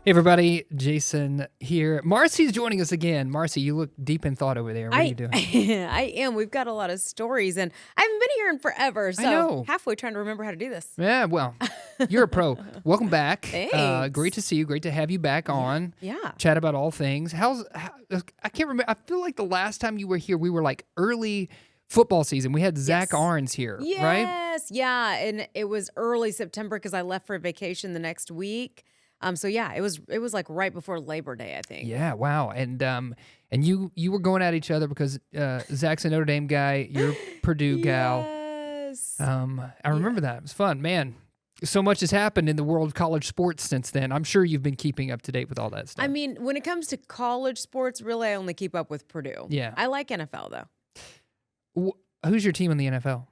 Hey everybody, Jason here. Marcy's joining us again. Marcy, you look deep in thought over there. What are you doing? I am. We've got a lot of stories, and I haven't been here in forever, I know. so halfway trying to remember how to do this. Yeah, well, you're a pro. Welcome back. Thanks. Great to see you. Great to have you back on. Yeah. Chat about all things. I can't remember. I feel like the last time you were here, we were like early football season. We had Zach Yes. Arns here, right? Yes. Yeah. And it was early September because I left for vacation the next week. So yeah, it was like right before Labor Day, I think. Yeah, wow. And you were going at each other because Zach's a Notre Dame guy, you're a Purdue gal. Yes. I remember that. It was fun. Man, so much has happened in the world of college sports since then. I'm sure you've been keeping up to date with all that stuff. I mean, when it comes to college sports, really, I only keep up with Purdue. Yeah. I like NFL though. Who's your team in the NFL?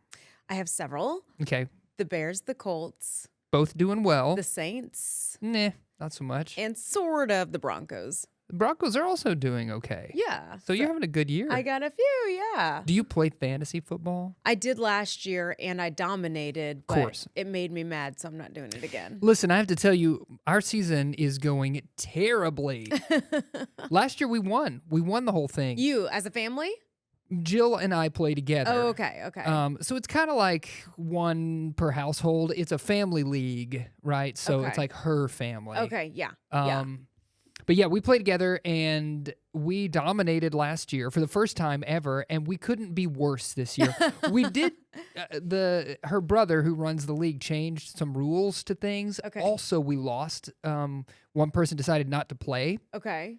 I have several. Okay. The Bears, the Colts, Both doing well. the Saints, Nah, not so much. and sort of the Broncos. The Broncos are also doing okay. Yeah. So you're having a good year. I got a few, yeah. Do you play fantasy football? I did last year and I dominated, but Course. it made me mad, so I'm not doing it again. Listen, I have to tell you, our season is going terribly. Last year we won. We won the whole thing. You, as a family? Jill and I play together. Oh, okay. So it's kind of like one per household. It's a family league, right? So it's Okay. like her family. Okay, yeah. But yeah, we played together and we dominated last year for the first time ever, and we couldn't be worse this year. We did. Her brother who runs the league changed some rules to things. Okay. Also, we lost. One person decided not to play. Okay.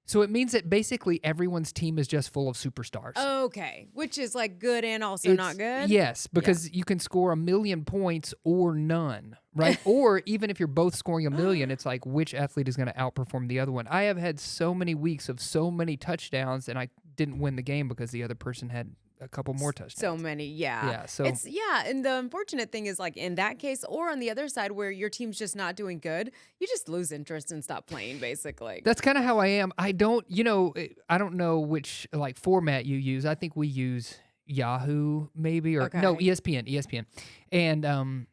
So it means that basically everyone's team is just full of superstars. Okay. Which is like good and also not good? Yes, because you can score 1,000,000 points or none, right? Or even if you're both scoring 1,000,000, it's like which athlete is going to outperform the other one. I have had so many weeks of so many touchdowns, and I didn't win the game because the other person had a couple more touchdowns. So many, yeah. Yeah, so and the unfortunate thing is like in that case or on the other side where your team's just not doing good, you just lose interest and stop playing basically. that's kind of how I am. I don't know which like format you use. I think we use Yahoo maybe or no, Okay. ESPN. And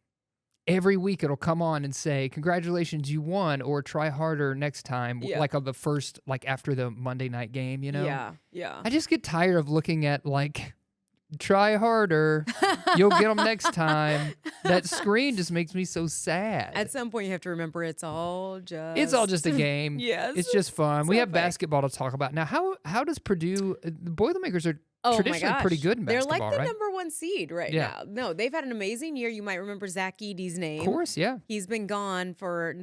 every week it'll come on and say, "Congratulations, you won," or "Try harder next time." Yeah. Like on the first, like after the Monday night game, you know. Yeah. I just get tired of looking at like, "Try harder, you'll get them next time." That screen just makes me so sad. At some point you have to remember it's all just It's a game. Yes. It's just fun. We so have fun. basketball to talk about. Now, how does Purdue, the Boilermakers are Oh my traditionally pretty gosh. good in They're basketball, like the right? number one seed right Yeah. now. No, they've had an amazing year. You might remember Zach Eady's name. Of course, yeah. He's been gone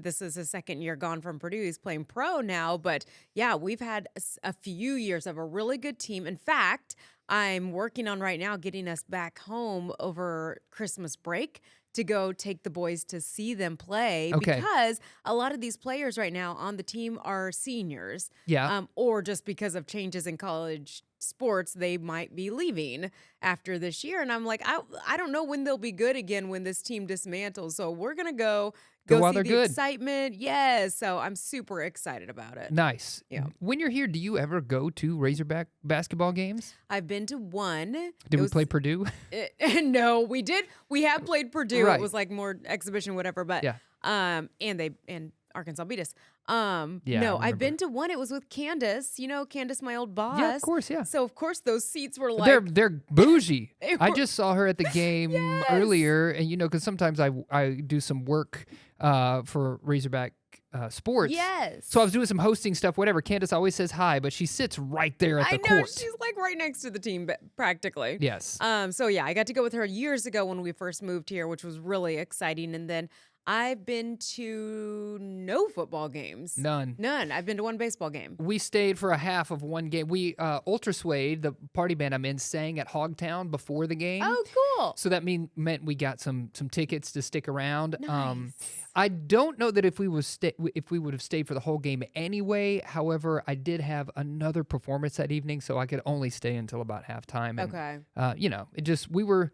this is his second year gone from Purdue. He's playing pro now. But yeah, we've had a few years of a really good team. In fact, I'm working on right now getting us back home over Christmas break to go take the boys to see them play Okay. because a lot of these players right now on the team are seniors. Yeah. Or just because of changes in college sports, they might be leaving after this year. And I'm like, I don't know when they'll be good again when this team dismantles. So we're gonna go while see they're the good. excitement. Yes. So I'm super excited about it. Nice. Yeah. When you're here, do you ever go to Razorback basketball games? I've been to one. Did we play Purdue? No, we did. We have played Purdue. Right. It was like more exhibition, whatever. But Yeah. and Arkansas beat us. Yeah, No, I I've been to one. It was with Candace. You know, Candace, my old boss. Yeah, of course, yeah. So of course those seats were like They're bougie. They I were- just saw her at the game earlier, and because sometimes I do some work for Razorback sports. Yes. So I was doing some hosting stuff, whatever. Candace always says hi, but she sits right there at the I know court. she's like right next to the team, but practically. Yes. So yeah, I got to go with her years ago when we first moved here, which was really exciting. And then I've been to no football games. None. I've been to one baseball game. We stayed for a half of one game. We Ultra Suede, the party band I'm in, sang at Hogtown before the game. Oh, cool. So that meant we got some tickets to stick around. Nice. I don't know that if we would have stayed for the whole game anyway. However, I did have another performance that evening, so I could only stay until about halftime. And, Okay. it just we were.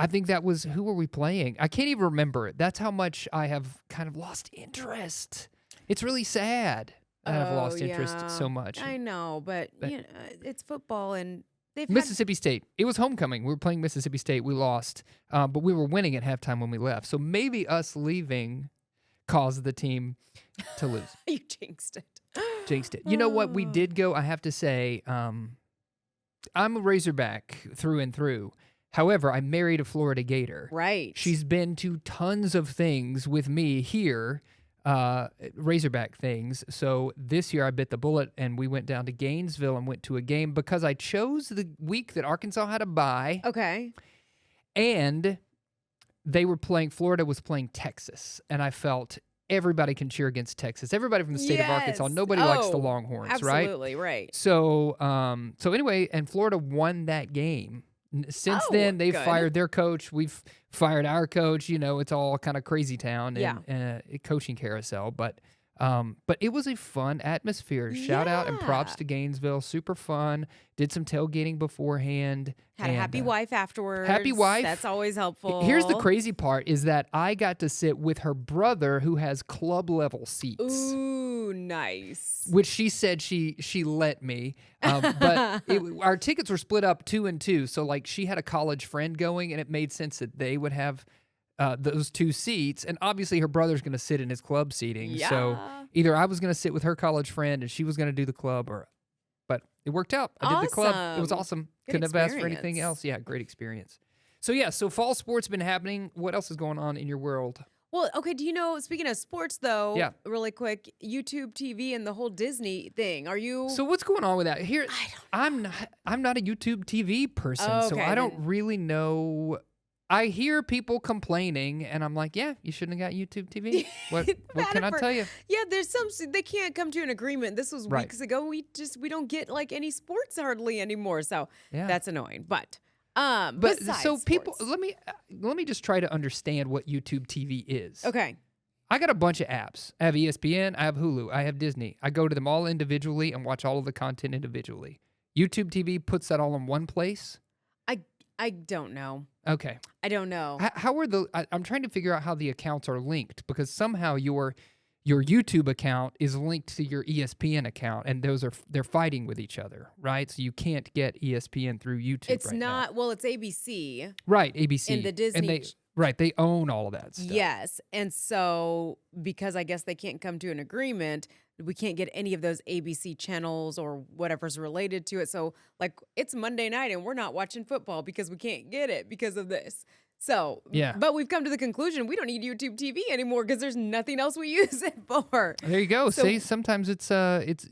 I think that was who were we playing? I can't even remember it. That's how much I have kind of lost interest. It's really sad that I've lost interest yeah. so much. I know, but it's football and they've Mississippi State. It was homecoming. We were playing Mississippi State. We lost, but we were winning at halftime when we left. So maybe us leaving caused the team to lose. You jinxed it. Jinxed it. You know what? We Oh. did go, I have to say, I'm a Razorback through and through. However, I married a Florida Gator. Right. She's been to tons of things with me here, Razorback things. So this year I bit the bullet and we went down to Gainesville and went to a game because I chose the week that Arkansas had a bye. Okay. And they were playing, Florida was playing Texas. And I felt everybody can cheer against Texas. Everybody from the state of Arkansas. Yes. Nobody likes the Oh, Longhorns, right? Absolutely, right. So, so anyway, and Florida won that game. Since then, they've good. fired their coach. We've fired our coach. You know, it's all kind of crazy town and coaching carousel. But it was a fun atmosphere. Shout out and props Yeah. to Gainesville. Super fun. Did some tailgating beforehand. Had a and, happy wife afterwards. happy wife. That's always helpful. Here's the crazy part is that I got to sit with her brother who has club level seats. Ooh, nice. Which she said she let me, but our tickets were split up 2 and 2. So like she had a college friend going, and it made sense that they would have those 2 seats. And obviously her brother's going to sit in his club seating. So Yeah. either I was going to sit with her college friend and she was going to do the club, but it worked out. I did the club. It was awesome. Good Couldn't have asked for anything experience. else. Yeah, great experience. So yeah, so fall sports been happening. What else is going on in your world? Well, okay, do you know, speaking of sports though, Yeah. really quick, YouTube TV and the whole Disney thing, are you So what's going on with that? Here, I'm not a YouTube TV person, so Okay, I don't then. really know. I hear people complaining, and I'm like, yeah, you shouldn't have got YouTube TV. What can I tell you? Yeah, there's they can't come to an agreement. This was Right. weeks ago. We don't get like any sports hardly anymore. So Yeah. that's annoying. But But besides so people, sports. let me just try to understand what YouTube TV is. Okay. I got a bunch of apps. I have ESPN, I have Hulu, I have Disney. I go to them all individually and watch all of the content individually. YouTube TV puts that all in one place. I don't know. Okay. I don't know. How are I'm trying to figure out how the accounts are linked because somehow your YouTube account is linked to your ESPN account, and they're fighting with each other, right? So you can't get ESPN through YouTube. It's right now. not, well, it's ABC. Right, ABC And the Disney they own all of that stuff. Yes. And so because I guess they can't come to an agreement, we can't get any of those ABC channels or whatever's related to it. So like it's Monday night and we're not watching football because we can't get it because of this. So, Yeah. But we've come to the conclusion we don't need YouTube TV anymore because there's nothing else we use it for. There you go. So- See, sometimes it's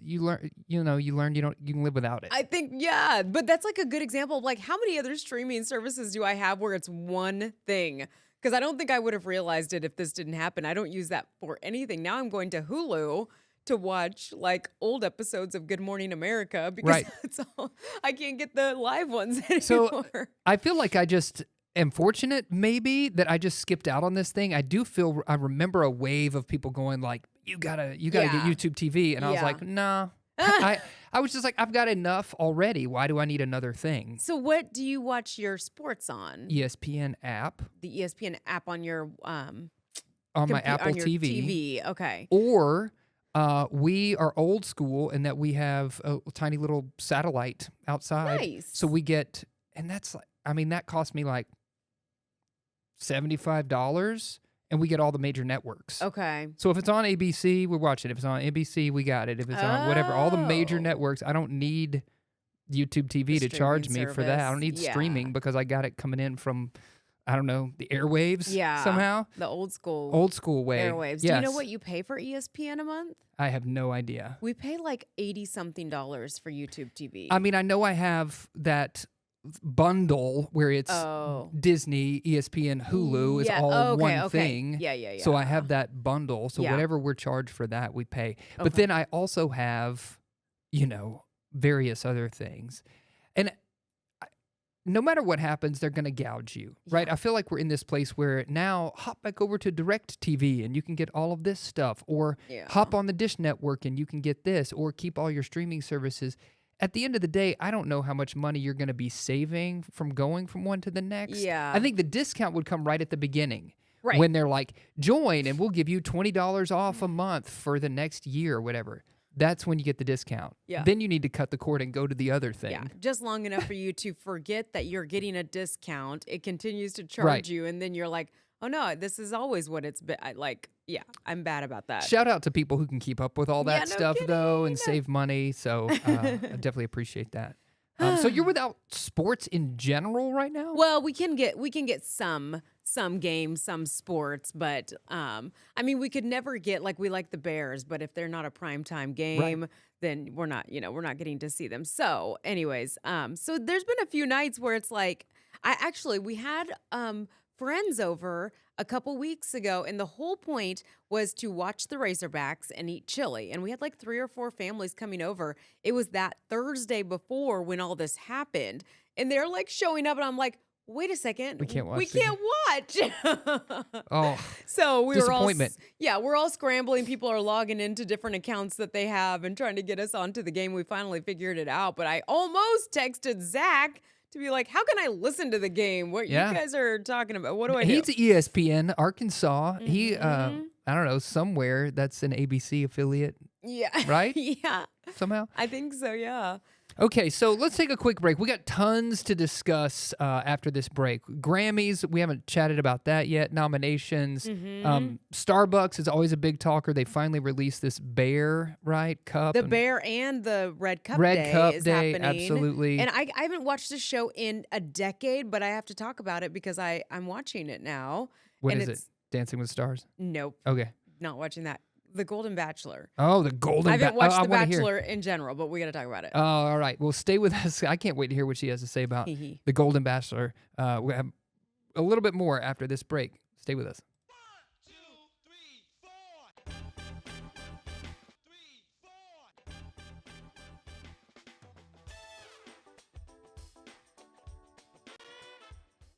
you learn you can live without it. I think, yeah, but that's like a good example of like how many other streaming services do I have where it's one thing? Because I don't think I would have realized it if this didn't happen. I don't use that for anything. Now I'm going to Hulu to watch like old episodes of Good Morning America because Right. that's all, I can't get the live ones anymore. So I feel like I just am fortunate maybe that I just skipped out on this thing. I remember a wave of people going like, you gotta get Yeah. YouTube TV. And I was Yeah. like, nah. I was just like, I've got enough already. Why do I need another thing? So what do you watch your sports on? ESPN app The ESPN app on your on my Apple on your TV. TV. Okay. Or we are old school in that we have a tiny little satellite outside. Nice. So we get, and that's like, I mean, that cost me like $75 and we get all the major networks. Okay. So if it's on ABC, we watch it. If it's on NBC, we got it. If it's on whatever, all the major Oh. networks, I don't need YouTube TV The to charge me streaming for that. I service. don't need Yeah. streaming because I got it coming in from, I don't know, the airwaves Yeah. somehow. The old school Old school way. airwaves. Do you know what you pay for ESPN a month? I have no idea. We pay like $80-something for YouTube TV. I mean, I know I have that bundle where it's Oh. Disney, ESPN, Hulu is Yeah, all okay, one okay. thing. Yeah. So I have that bundle. So Yeah. whatever we're charged for that, we pay. But Okay. then I also have, various other things. And no matter what happens, they're going to gouge you, right? Yeah. I feel like we're in this place where now hop back over to Direct TV and you can get all of this stuff, or Yeah. hop on the Dish Network and you can get this, or keep all your streaming services. At the end of the day, I don't know how much money you're going to be saving from going from one to the next. Yeah. I think the discount would come right at the beginning. Right. When they're like, join and we'll give you $20 off a month for the next year or whatever. That's when you get the discount. Yeah. Then you need to cut the cord and go to the other thing. Yeah, just long enough for you to forget that you're getting a discount. It continues to charge Right. you, and then you're like, "Oh no, this is always what it's been like." Yeah, I'm bad about that. Shout out to people who can keep up with all Yeah, that no stuff, though, and kidding. save money. So I definitely appreciate that. So you're without sports in general right now? Well, we can get some games, some sports, but I mean, we could never get like we like the Bears, but if they're not a primetime game, then we're not getting to see them. So, anyways, so there's been a few nights where it's like we had friends over a couple weeks ago, and the whole point was to watch the Razorbacks and eat chili. And we had like 3 or 4 families coming over. It was that Thursday before when all this happened, and they're like showing up, and I'm like, wait a second, We can't watch We the can't watch. Oh, So we were all disappointment. we're all scrambling. People are logging into different accounts that they have and trying to get us onto the game. We finally figured it out, but I almost texted Zach to be like, how can I listen to the game? What Yeah. you guys are talking about? What do I do? He's ESPN, Arkansas. He, I don't know, somewhere that's an ABC affiliate, Yeah. right? Yeah. Somehow. I think so, yeah. Okay, so let's take a quick break. We got tons to discuss after this break. Grammys, we haven't chatted about that yet. Nominations. Starbucks is always a big talker. They finally released this Bear, right, cup. The and Bear and the Red Cup Red Day Cup is Day, happening. absolutely. And I haven't watched this show in a decade, but I have to talk about it because I'm watching it now. What and is it? Dancing with Stars? Nope, Okay. not watching that. The Golden Bachelor. Oh, the Golden I haven't Bachelor. watched The wanna hear. Bachelor in general, but we got to talk about it. Oh, all right. Well, stay with us. I can't wait to hear what she has to say about Hee-hee. the Golden Bachelor. We have a little bit more after this break. Stay with us. 1, 2, 3, 4. 3, 4.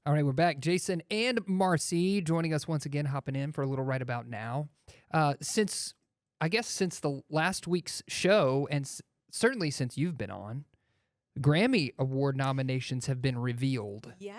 All right, we're back. Jason and Marcy joining us once again, hopping in for a little right about now. Since the last week's show, and certainly since you've been on, Grammy Award nominations have been revealed. Yeah.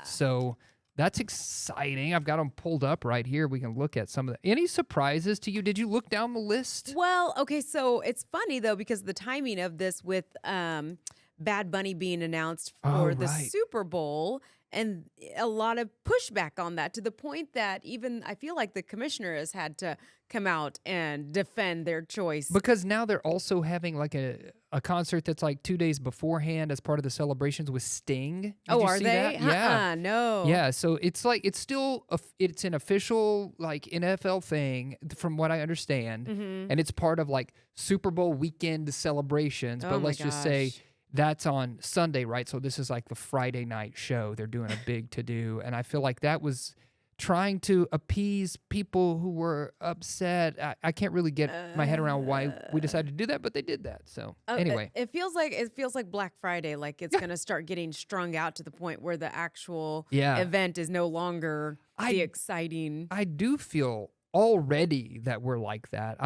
So that's exciting. I've got them pulled up right here. We can look at some of the. Any surprises to you? Did you look down the list? Well, okay, so it's funny though because the timing of this with Bad Bunny being announced for the right. Super Bowl and a lot of pushback on that to the point that even I feel like the commissioner has had to come out and defend their choice. Because now they're also having like a concert that's like 2 days beforehand as part of the celebrations with Sting. Did Oh, you are see they? that? Yeah. No. Yeah, so it's like it's still it's an official like NFL thing from what I understand, and it's part of like Super Bowl weekend celebrations. Oh But my let's just say gosh. that's on Sunday, right? So this is like the Friday night show. They're doing a big to do, and I feel like that was trying to appease people who were upset. I can't really get my head around why we decided to do that, but they did that. So anyway, it feels like Black Friday, like it's gonna start getting strung out to the point where the actual Yeah. event is no longer the exciting. I do feel already that we're like that.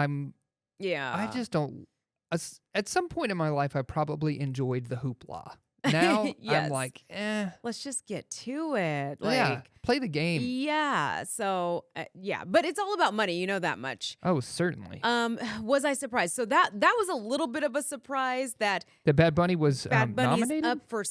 Yeah. I just don't. At some point in my life, I probably enjoyed the hoopla. Now I'm Yes. like, Let's just get to it. yeah, play the game. Yeah. So yeah, but it's all about money. You know that much. Oh, certainly. Was I surprised? So that was a little bit of a surprise that The Bad Bunny was Bad Bunny's nominated. up for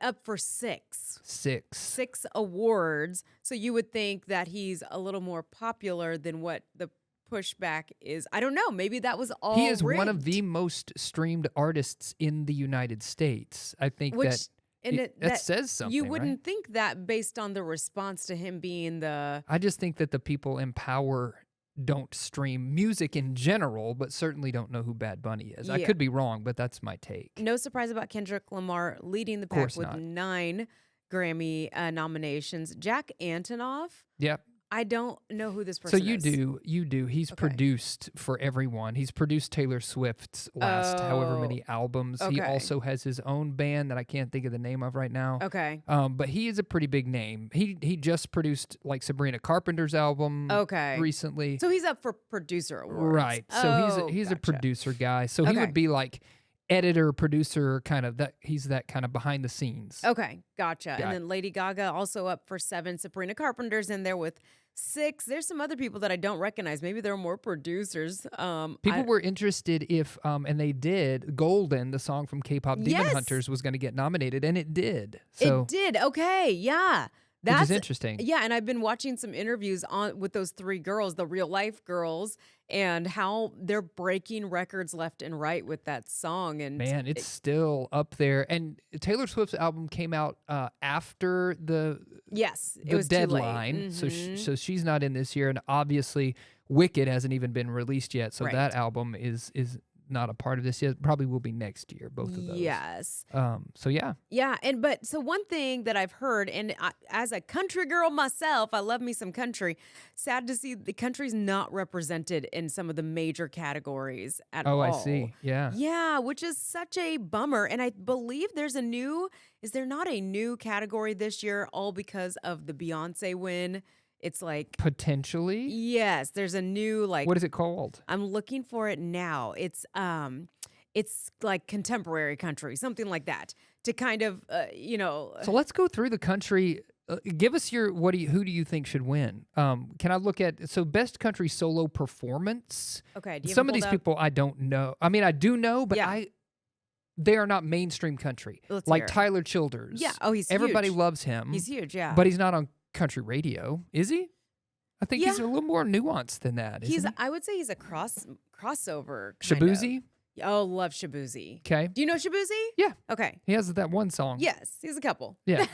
up for 6. 6. 6 awards. So you would think that he's a little more popular than what the pushback is. I don't know. Maybe that was all He is one of rigged. the most streamed artists in the United States. I think Which that says something. You right? wouldn't think that based on the response to him being the I just think that the people in power don't stream music in general, but certainly don't know who Bad Bunny is. I Yeah. could be wrong, but that's my take. no surprise about Kendrick Lamar leading the pack course with not. 9 Grammy nominations. Jack Antonoff, Yep. I don't know who this So person you is. do. He's Okay. produced for everyone. He's produced Taylor Swift's last however many albums. He okay. also has his own band that I can't think of the name of right now. Okay. But he is a pretty big name. He just produced like Sabrina Carpenter's album Okay. recently. So he's up for producer awards. Right. So Oh, he's a gotcha. producer guy. So he Okay. would be like editor, producer, kind of that. He's that kind of behind the scenes. Okay, gotcha. Got And it. then Lady Gaga also up for 7. Sabrina Carpenter's in there with 6. There's some other people that I don't recognize. Maybe there are more producers. People were interested if, and they did, Golden, the song from K-pop Demon Yes. Hunters, was going to get nominated, and it did. So It did. Okay, yeah. which is That's interesting. yeah, and I've been watching some interviews on with those three girls, the real life girls, and how they're breaking records left and right with that song. And Man, it's still up there. And Taylor Swift's album came out after yes, it the was too late. deadline, so Mhm. so she's not in this year, and obviously Wicked hasn't even been released yet, so Right. that album is not a part of this yet. Probably will be next year, both of those. Yes. So yeah, Yeah, and but so one thing that I've heard, and as a country girl myself, I love me some country. Sad to see the country's not represented in some of the major categories at all. I see. Yeah. Yeah, which is such a bummer. And I believe there's a new, is there not a new category this year, all because of the Beyonce win? It's like, Potentially. yes, there's a new like. What is it called? I'm looking for it now. It's like contemporary country, something like that, to kind of So let's go through the country. Give us your who do you think should win? Can I look at best country solo performance? Okay, do you have Some it of these pulled up? people I don't know. I mean, I do know, but Yeah. they are not mainstream country. Let's like hear it. Tyler Childers. Yeah. Oh, he's everybody huge. loves him. He's huge. Yeah, but he's not on country radio, is he? I think he's a Yeah. little more nuanced than that. he's. Isn't I would say he's a crossover. Kind Shabuzi? Of. Oh, love Shabuzi. Okay. Do you know Shabuzi? Yeah. Okay. He has that one song. Yes, he's a couple. Yeah.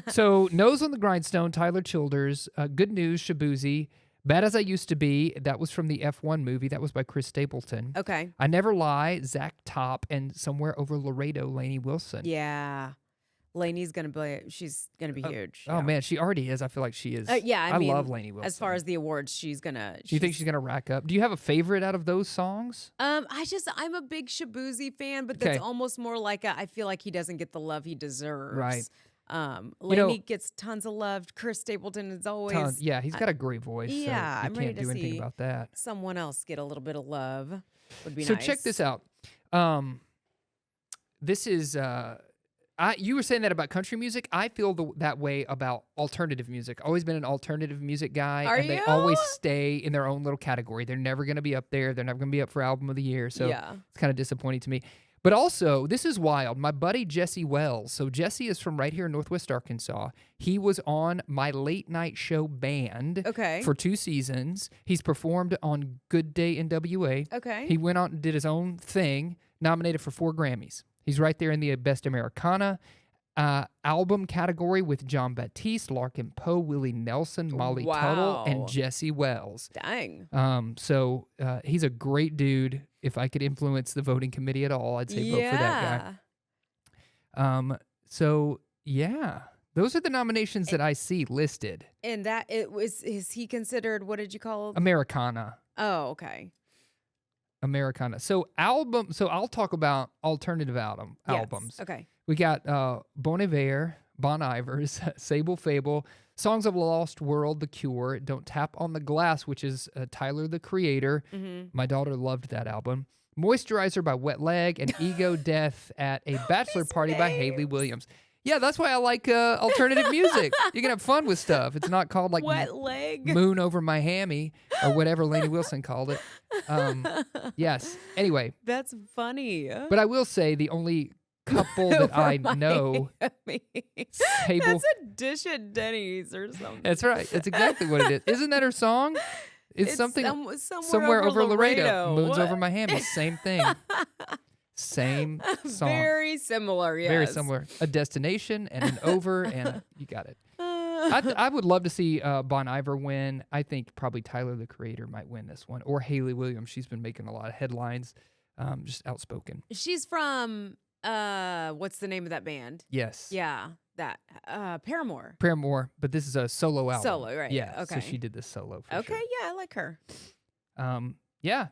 So Nose on the Grindstone, Tyler Childers, Good News, Shabuzi, Bad As I Used to Be, that was from the F1 movie. That was by Chris Stapleton. Okay. I Never Lie, Zach Top, and Somewhere Over Laredo, Lainey Wilson. Yeah. Lainey's gonna be. She's gonna be huge. Oh yeah. man, she already is. I feel like she is. Yeah, I mean, love Lainey Wilson. As far as the awards, she's gonna. Do you think she's gonna rack up? Do you have a favorite out of those songs? I'm a big Shabuzi fan, but that's Okay. almost more like I feel like he doesn't get the love he deserves. Right. Lainey gets tons of love. Chris Stapleton is always Yeah, he's got a great voice. yeah, so I'm you ready can't to do anything see about that. someone else get a little bit of love. Would be So nice. check this out. This is you were saying that about country music. I feel that way about alternative music. Always been an alternative music guy, Are and they you? always stay in their own little category. They're never going to be up there. They're never going to be up for album of the year. So Yeah. it's kind of disappointing to me. But also, this is wild. My buddy Jesse Wells. So Jesse is from right here in Northwest Arkansas. He was on my late night show band Okay. for 2 seasons. He's performed on Good Day NWA. Okay. He went out and did his own thing, nominated for 4 Grammys. He's right there in the Best Americana album category with John Batiste, Larkin Poe, Willie Nelson, Molly Tuttle, and Wow. Jesse Wells. Dang. So he's a great dude. If I could influence the voting committee at all, I'd say vote for that guy. So yeah, those are the nominations that I see listed. And is he considered, what did you call it? Americana. Oh, okay. Americana. So I'll talk about alternative albums. Yes. Okay. We got Bon Iver, Bon Ivers, Sable Fable, Songs of a Lost World, The Cure, Don't Tap on the Glass, which is Tyler, the Creator. Mm-hmm. My daughter loved that album. Moisturizer by Wet Leg, and Ego Death at a Bachelor Party by Haley Williams. Yeah, that's why I like alternative music. You can have fun with stuff. It's not called like Wet leg. Moon Over My Hammy or whatever Lainey Wilson called it. Yes. Anyway, That's funny. but I will say the only couple that I know. Sable. That's a dish at Denny's or something. That's right. That's exactly what it is. Isn't that her song? It's something somewhere over Laredo. Moons What? over Miami. Same thing. Same song. Very similar, yes. Very similar. A destination and an over, and you got it. I would love to see Bon Iver win. I think probably Tyler, the Creator, might win this one, or Haley Williams. She's been making a lot of headlines. Just outspoken. She's from what's the name of that band? Yes. Yeah, that Paramore. Paramore, but this is a solo album. Solo, right. Yeah. Okay. So she did this solo. For Okay, Sure. yeah, I like her. Yeah.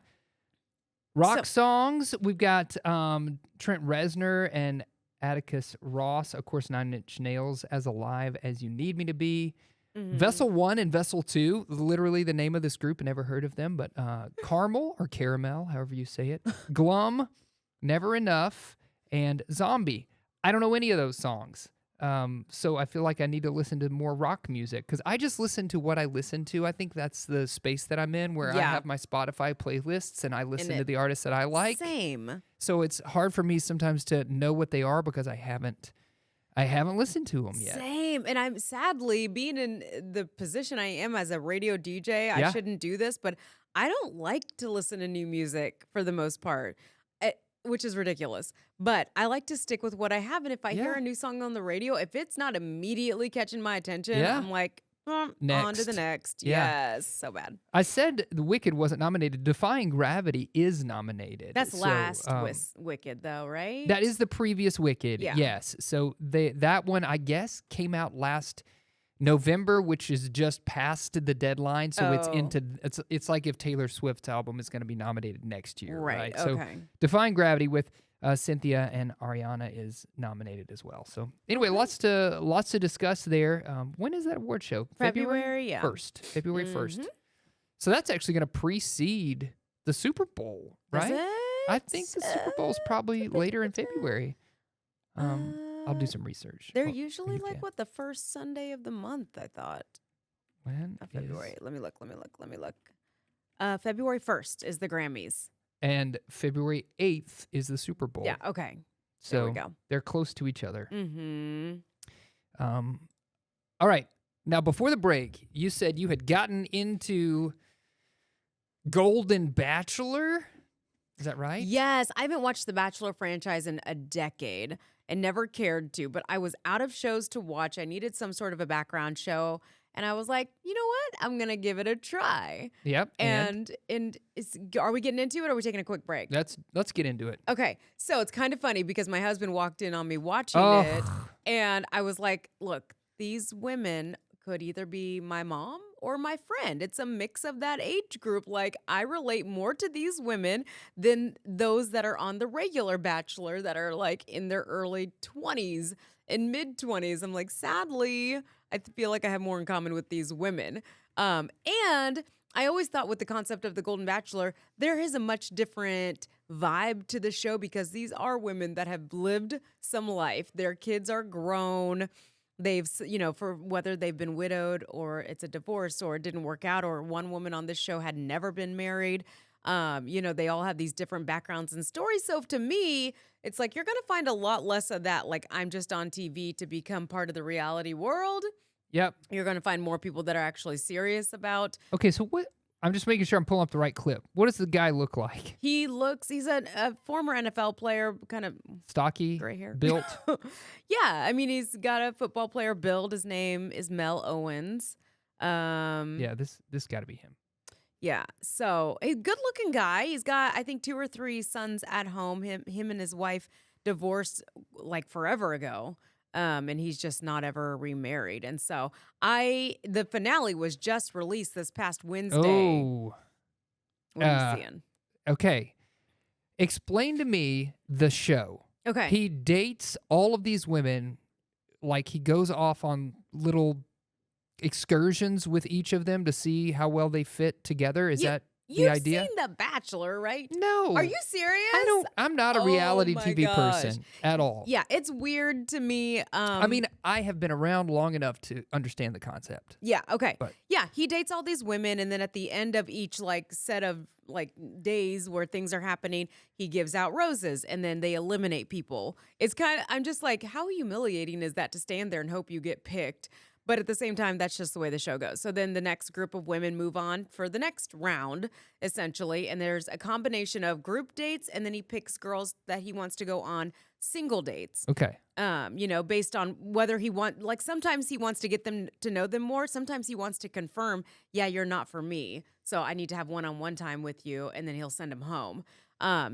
Rock So- songs. We've got Trent Reznor and Atticus Ross. Of course, 9 Inch Nails, As Alive as You Need Me to Be. Mhm. Vessel 1 and Vessel 2, literally the name of this group. I never heard of them, but Caramel or Caramel, however you say it. Glum, Never Enough, and Zombie. I don't know any of those songs. So I feel like I need to listen to more rock music because I just listen to what I listen to. I think that's the space that I'm in where I Yeah. have my Spotify playlists and I listen to it- the artists that I like. Same. So it's hard for me sometimes to know what they are because I haven't I haven't listened to them yet. Same. And I'm sadly being in the position I am as a radio DJ. I Yeah. shouldn't do this, but I don't like to listen to new music for the most part, which is ridiculous. But I like to stick with what I have. And if I hear Yeah. a new song on the radio, if it's not immediately catching my attention, Yeah. I'm like, on to the Next. next. Yeah. Yes. So bad. I said The Wicked wasn't nominated. Defying Gravity is nominated. That's So, last Wicked, though, right? That is the previous Wicked, Yeah. yes. So that one, I guess, came out last November, which is just past the deadline. So it's Oh. into it's like if Taylor Swift's album is going to be nominated next year, right? So Okay. Defying Gravity with Cynthia and Ariana is nominated as well. So anyway, lots to discuss there. When is that award show? February, yeah. 1st. February 1st. Mhm. So that's actually going to precede the Super Bowl, right? Is I think the Super Bowl is probably later in February. I'll do Uh, some research. They're Well, usually you like can. what, the first Sunday of the month, I thought. When Of February. is- Let me look. February 1st is the Grammys. and February 8th is the Super Bowl. Yeah, okay. so there we go. they're close to each other. Mm-hmm. All right. Now, before the break, you said you had gotten into Golden Bachelor. Is that right? Yes, I haven't watched the Bachelor franchise in a decade and never cared to, but I was out of shows to watch. I needed some sort of a background show. And I was like, you know what? I'm going to give it a try. Yep. And are we getting into it or are we taking a quick break? let's get into it. Okay, so it's kind of funny because my husband walked in on me watching Oh. it, and I was like, look, these women could either be my mom or my friend. It's a mix of that age group. Like, I relate more to these women than those that are on the regular Bachelor that are like in their early 20s and mid 20s. I'm like, sadly, I feel like I have more in common with these women. And I always thought with the concept of the Golden Bachelor, there is a much different vibe to the show because these are women that have lived some life. Their kids are grown. They've, for whether they've been widowed or it's a divorce or it didn't work out, or one woman on this show had never been married. They all have these different backgrounds and stories. So to me, it's like you're going to find a lot less of that. Like, I'm just on TV to become part of the reality world. Yep. You're going to find more people that are actually serious about. Okay, so what? I'm just making sure I'm pulling up the right clip. What does the guy look like? He's a former NFL player, kind of Stocky, gray hair. built. Yeah, I mean, he's got a football player build. His name is Mel Owens. Yeah, this got to be him. Yeah, so a good-looking guy. He's got, I think, 2 or 3 sons at home. Him and his wife divorced like forever ago. And he's just not ever remarried. And so the finale was just released this past Wednesday. Oh, What are you seeing? okay. Explain to me the show. Okay. He dates all of these women, like he goes off on little excursions with each of them to see how well they fit together. Is that the You've idea? seen The Bachelor, right? No. Are you serious? I'm not a Oh reality my TV gosh. person at all. Yeah, it's weird to me. I mean, I have been around long enough to understand the concept. Yeah, okay. But- Yeah, he dates all these women, and then at the end of each set of days where things are happening, he gives out roses, and then they eliminate people. It's I'm just like, how humiliating is that to stand there and hope you get picked? But at the same time, that's just the way the show goes. So then the next group of women move on for the next round, essentially. And there's a combination of group dates, and then he picks girls that he wants to go on single dates. Okay. Based on whether sometimes he wants to get them to know them more. Sometimes he wants to confirm, yeah, you're not for me. So I need to have one-on-one time with you, and then he'll send them home.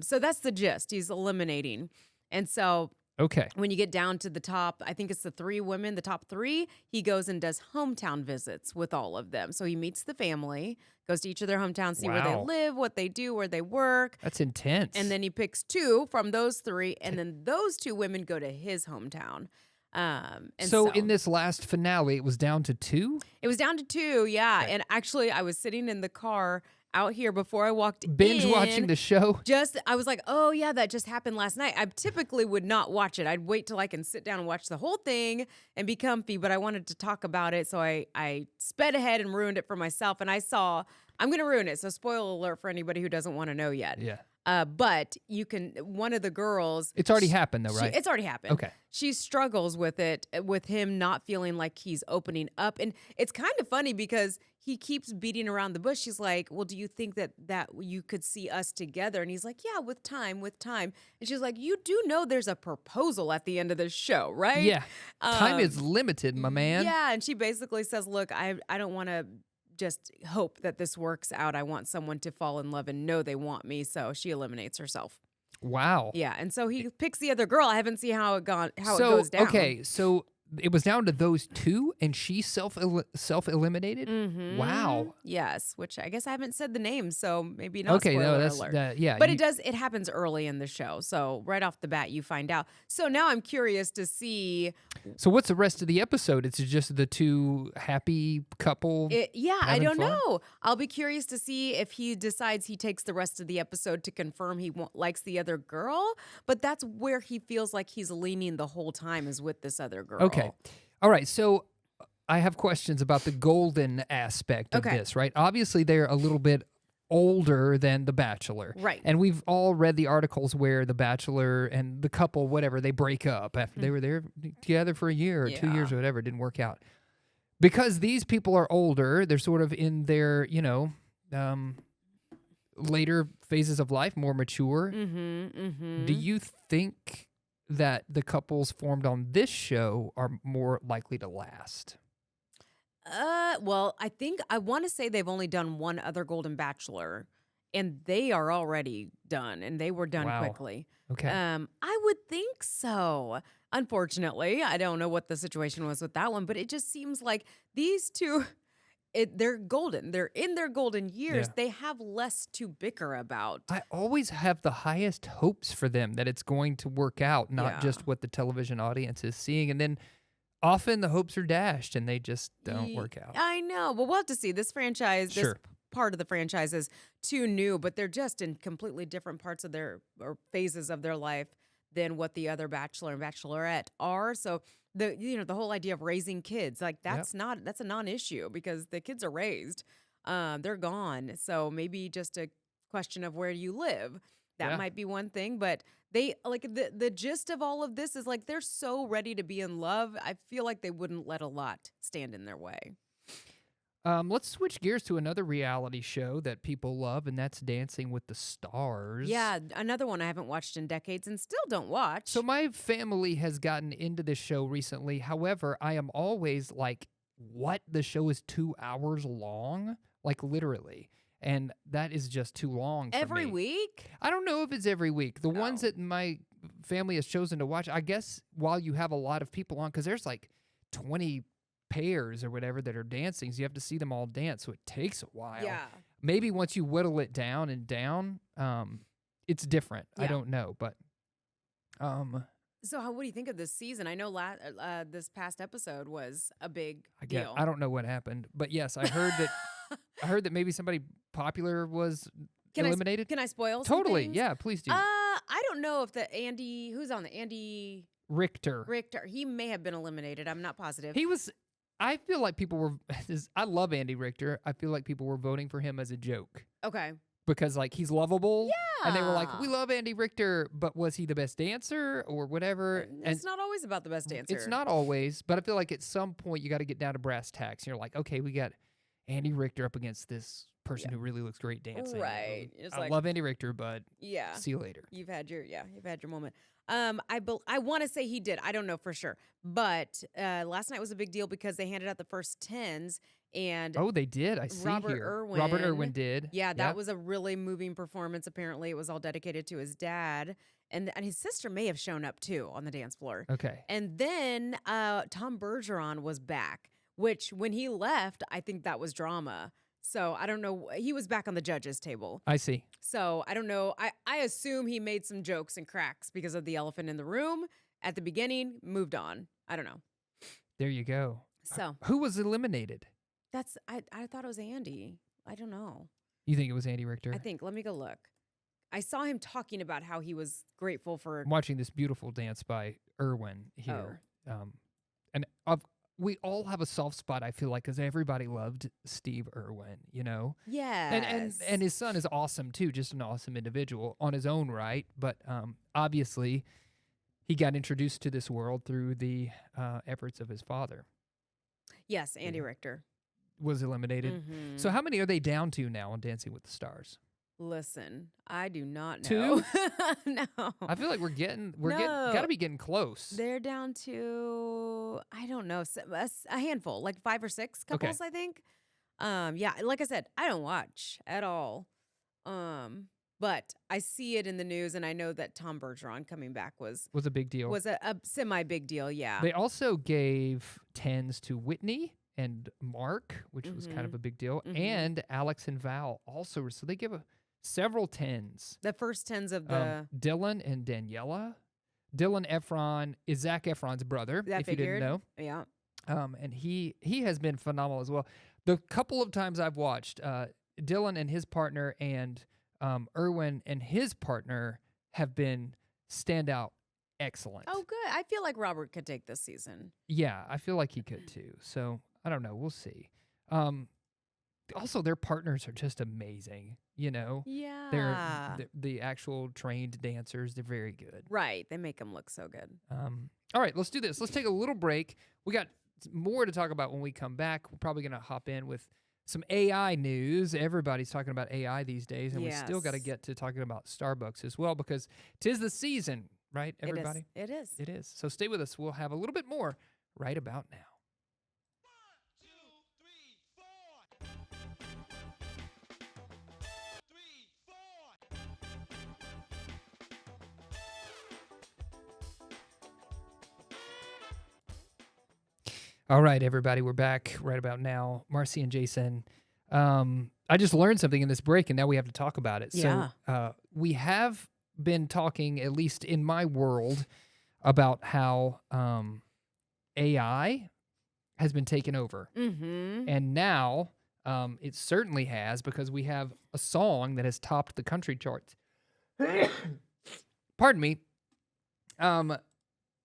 So that's the gist. He's eliminating. And so Okay. when you get down to the top, I think it's the 3 women, the top 3, he goes and does hometown visits with all of them. So he meets the family, goes to each of their hometowns, see where they Wow. live, what they do, where they work. That's intense. And then he picks 2 from those 3, and then those 2 women go to his hometown. And so in this last finale, it was down to 2? it was down to 2, yeah. Okay. And actually, I was sitting in the car out here before I walked Binge in. watching the show? I was like, oh yeah, that just happened last night. I typically would not watch it. I'd wait till I can sit down and watch the whole thing and be comfy, but I wanted to talk about it. So I sped ahead and ruined it for myself. And I'm going to ruin it. So spoiler alert for anybody who doesn't want to know yet. Yeah. But you can, one of the girls. It's already happened, though, right? It's already happened. Okay. She struggles with it, with him not feeling like he's opening up. And it's kind of funny because he keeps beating around the bush. She's like, well, do you think that you could see us together? And he's like, yeah, with time, with time. And she's like, you do know there's a proposal at the end of the show, right? Yeah. Time is limited, my man. Yeah. And she basically says, look, I don't want to just hope that this works out. I want someone to fall in love and know they want me. So she eliminates herself. Wow. Yeah. And so he picks the other girl. I haven't seen how it goes down. Okay, so it was down to those two, and she self-eliminated? Mhm. Wow. Yes, which I guess I haven't said the name, so maybe not. Okay, no, spoiler that's alert. yeah. But it happens early in the show, so right off the bat you find out. So now I'm curious to see. So what's the rest of the episode? It's just the two happy couple. I having don't fun? know. I'll be curious to see if he decides he takes the rest of the episode to confirm he likes the other girl. But that's where he feels like he's leaning the whole time, is with this other girl. Okay. All right. So I have questions about the golden aspect of Okay. this, right? Obviously, they're a little bit older than The Bachelor. Right. And we've all read the articles where The Bachelor and the couple, whatever, they break up after they were there together for a year or 2 years Yeah. or whatever. It didn't work out. Because these people are older, they're sort of in their, later phases of life, more mature. Do you think that the couples formed on this show are more likely to last? Well, I want to say they've only done one other Golden Bachelor, and they are already done, and they were done Wow. quickly. Okay. I would think so. Unfortunately, I don't know what the situation was with that one, but it just seems like these two, they're golden. They're in their golden years. Yeah. They have less to bicker about. I always have the highest hopes for them that it's going to work out, not Yeah. just what the television audience is seeing. And then often the hopes are dashed and they just don't work out. I know, but we'll have to see. This franchise, Sure. this part of the franchise is too new, but they're just in completely different parts of or phases of their life than what the other Bachelor and Bachelorette are. So the whole idea of raising kids, like that's a non-issue because the kids are raised. They're gone. So maybe just a question of where you live. That Yeah. might be one thing, but they like the gist of all of this is like they're so ready to be in love. I feel like they wouldn't let a lot stand in their way. Let's switch gears to another reality show that people love, and that's Dancing with the Stars. Yeah, another one I haven't watched in decades and still don't watch. So my family has gotten into this show recently. However, I am always like, what? The show is 2 hours long? Like literally. And that is just too long for every me. week? I don't know if it's every week. The ones Oh. that my family has chosen to watch, I guess while you have a lot of people on, because there's like 20 pairs or whatever that are dancing, so you have to see them all dance, so it takes a while. Yeah. Maybe once you whittle it down and down, it's different. I Yeah. don't know, but So what do you think of this season? I know this past episode was a big I guess deal. I don't know what happened. But yes, I heard that I heard that maybe somebody popular was eliminated. Can I spoil some Totally. things? Yeah, please do. I don't know if who's on the Andy Richter. Richter, he may have been eliminated. I'm not positive. He was. I feel like people were. I love Andy Richter. I feel like people were voting for him as a joke Okay. because like he's lovable. And they were like, Yeah. "We love Andy Richter, but was he the best dancer or whatever?" It's not always about the best dancer. It's not always, but I feel like at some point you got to get down to brass tacks. You're like, okay, we got Andy Richter up against this person who really looks great dancing. Right. It's I like- love Andy Richter, but Yeah. see you later. You've had your moment. I want to say he did. I don't know for sure, but last night was a big deal because they handed out the first 10s, and Oh, they did. I see Robert here. Robert Irwin- Irwin did. yeah, that Yep. was a really moving performance. Apparently, it was all dedicated to his dad, and his sister may have shown up too on the dance floor. Okay. And then Tom Bergeron was back, which when he left, I think that was drama. So I don't know. He was back on the judges' table. I see. So I don't know. I assume he made some jokes and cracks because of the elephant in the room at the beginning, moved on. I don't know. There you go. So Who was eliminated? I thought it was Andy. I don't know. You think it was Andy Richter? I think, let me go look. I saw him talking about how he was grateful for. I'm watching this beautiful dance by Irwin here. Oh. And we all have a soft spot, I feel like, because everybody loved Steve Irwin, you know? Yes. And his son is awesome, too, just an awesome individual on his own right. But obviously, he got introduced to this world through the efforts of his father. Yes, Andy Richter. Was eliminated. Mhm. So how many are they down to now on Dancing with the Stars? Listen, I do not know. 2? No. I feel like getting No. got to be getting close. They're down to, I don't know, a handful, like 5 or 6 couples, I think. Yeah, like I said, I don't watch at all. But I see it in the news, and I know that Tom Bergeron coming back was a big deal. a semi big deal. Yeah. They also gave 10s to Whitney and Mark, which was kind of a big deal, and Alex and Val also. So they give several 10s. The first 10s of the Dylan and Daniela. Dylan Efron is Zac Efron's brother, that if you didn't know. Yeah. And he has been phenomenal as well. The couple of times I've watched, Dylan and his partner and Irwin and his partner have been standout excellent. Oh, good. I feel like Robert could take this season. Yeah, I feel like he could too. So I don't know. We'll see. Also, their partners are just amazing. You know, Yeah. they're the actual trained dancers. They're very good. Right. They make them look so good. All right, let's do this. Let's take a little break. We got more to talk about when we come back. We're probably going to hop in with some AI news. Everybody's talking about AI these days, and we still got to Yes. get to talking about Starbucks as well because 'tis the season, right, everybody? It is. It is. So stay with us. We'll have a little bit more right about now. 1, 2, 3, 4. 3, 4. All right, everybody, we're back right about now. Marcy and Jason, I just learned something in this break, and now we have to talk about it. Yeah. So we have been talking, at least in my world, about how AI has been taken over. Mm-hmm. And now it certainly has, because we have a song that has topped the country charts. Pardon me.